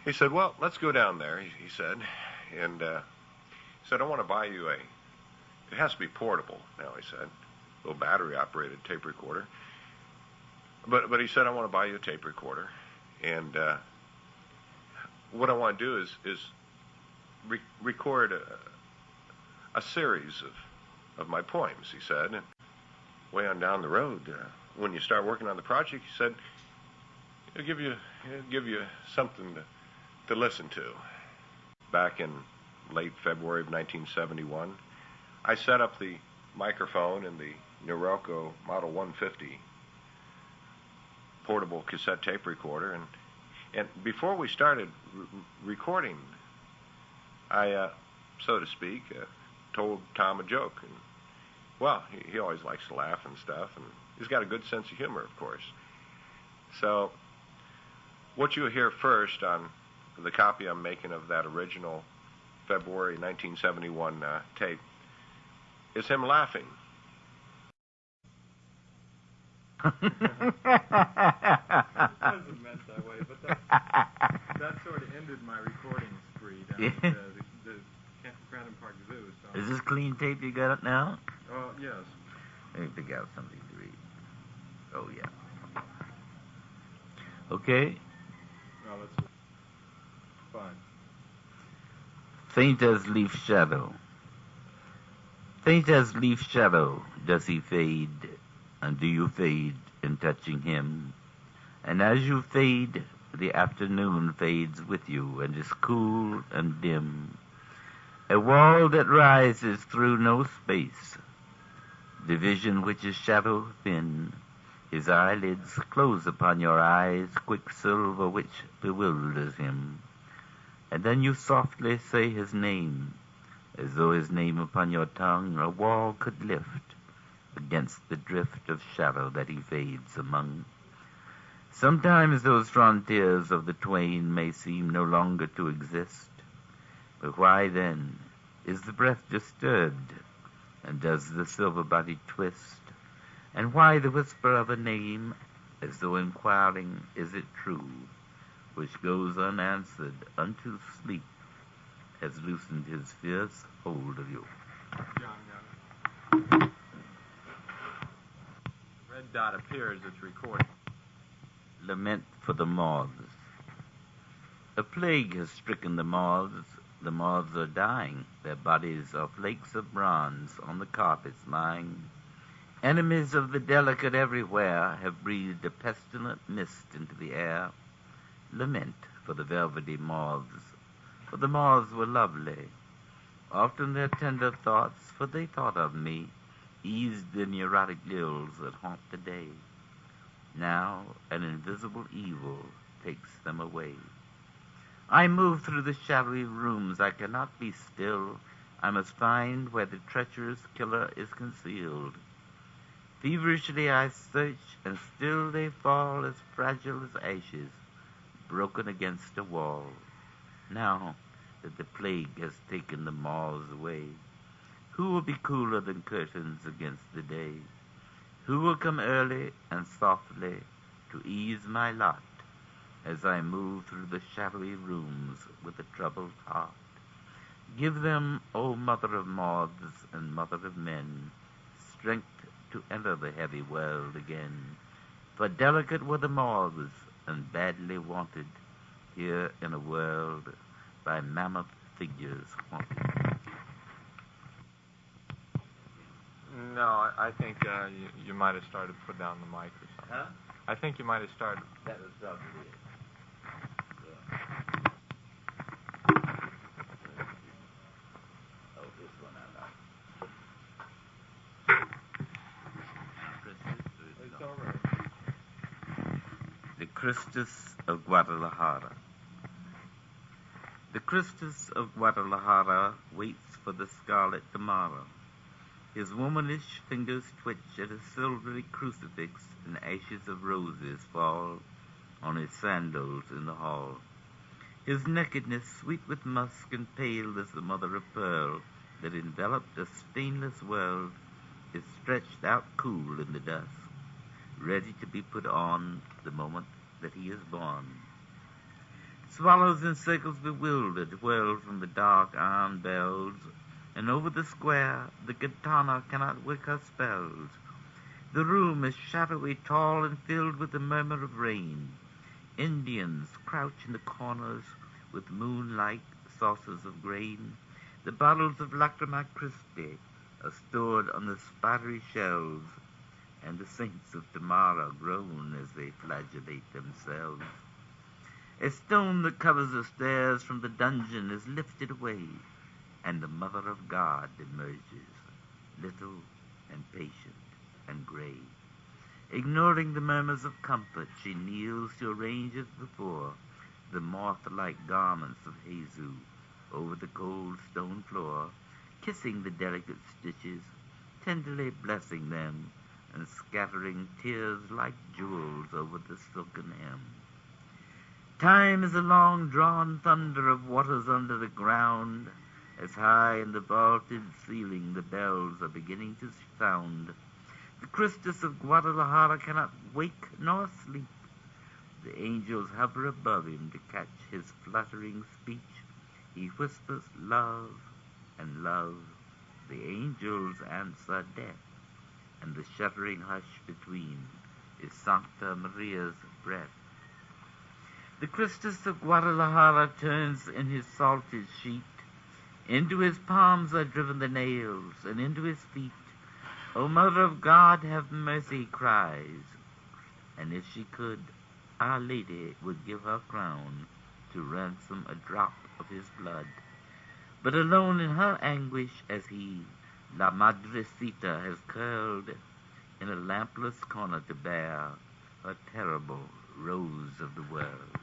he said, well, let's go down there, he said. And he said, I want to buy you it has to be portable now, he said, a little battery-operated tape recorder. But he said, I want to buy you a tape recorder. And what I want to do is record a series of my poems, he said. And way on down the road, when you start working on the project, he said, it'll give you something to listen to. Back in late February of 1971, I set up the microphone in the Norelco Model 150 portable cassette tape recorder, and before we started recording, I, so to speak, told Tom a joke. And, well, he always likes to laugh and stuff, and he's got a good sense of humor, of course. So what you'll hear first on the copy I'm making of that original February 1971 tape is him laughing. It wasn't meant that way, but that sort of ended my recording spree down at the Crandon Park Zoo. So. Is this clean tape you got up now? Oh, yes. Let me pick out something to read. Oh, yeah. Okay. No, that's fine. Faint as leaf shadow. Faint as leaf shadow does he fade, and do you fade in touching him? And as you fade, the afternoon fades with you and is cool and dim. A wall that rises through no space, division which is shadow thin. His eyelids close upon your eyes, quicksilver which bewilders him. And then you softly say his name, as though his name upon your tongue a wall could lift against the drift of shadow that he fades among. Sometimes those frontiers of the twain may seem no longer to exist, but why then is the breath disturbed, and does the silver body twist? And why the whisper of a name, as though inquiring, is it true, which goes unanswered unto sleep, has loosened his fierce hold of you? John, red dot appears, it's recording. Lament for the moths. A plague has stricken the moths. The moths are dying. Their bodies are flakes of bronze on the carpets lying. Enemies of the delicate everywhere have breathed a pestilent mist into the air. Lament for the velvety moths, for the moths were lovely. Often their tender thoughts, for they thought of me, eased the neurotic ills that haunt the day. Now an invisible evil takes them away. I move through the shadowy rooms. I cannot be still. I must find where the treacherous killer is concealed. Feverishly I search, and still they fall as fragile as ashes, broken against a wall. Now that the plague has taken the moths away, who will be cooler than curtains against the day? Who will come early and softly to ease my lot as I move through the shadowy rooms with a troubled heart? Give them, O mother of moths and mother of men, strength to enter the heavy world again. For delicate were the moths and badly wanted here in a world by mammoth figures haunted. No, I think you might have started to put down the mic or something. Huh? I think you might have started. That was probably it. Oh, this one I like. It's all right. The Christus of Guadalajara. The Christus of Guadalajara waits for the scarlet tomorrow. His womanish fingers twitch at a silvery crucifix, and ashes of roses fall on his sandals in the hall. His nakedness, sweet with musk and pale as the mother of pearl that enveloped a stainless world, is stretched out cool in the dusk, ready to be put on the moment that he is born. Swallows in circles bewildered whirl from the dark iron bells, and over the square the katana cannot work her spells. The room is shadowy, tall, and filled with the murmur of rain. Indians crouch in the corners with moonlight saucers of grain. The bottles of lacrima crispy are stored on the spidery shelves, and the saints of tomorrow groan as they flagellate themselves. A stone that covers the stairs from the dungeon is lifted away, and the Mother of God emerges, little and patient and grey. Ignoring the murmurs of comfort, she kneels to arrange as before the moth-like garments of Jesus over the cold stone floor, kissing the delicate stitches, tenderly blessing them, and scattering tears like jewels over the silken hem. Time is a long-drawn thunder of waters under the ground, as high in the vaulted ceiling the bells are beginning to sound. The Christus of Guadalajara cannot wake nor sleep. The angels hover above him to catch his fluttering speech. He whispers love and love. The angels answer death, and the shuddering hush between is Sancta Maria's breath. The Christus of Guadalajara turns in his salted sheet. Into his palms are driven the nails, and into his feet. O Mother of God, have mercy, he cries. And if she could, Our Lady would give her crown to ransom a drop of his blood. But alone in her anguish as he, La Madrecita, has curled in a lampless corner to bear her terrible rose of the world.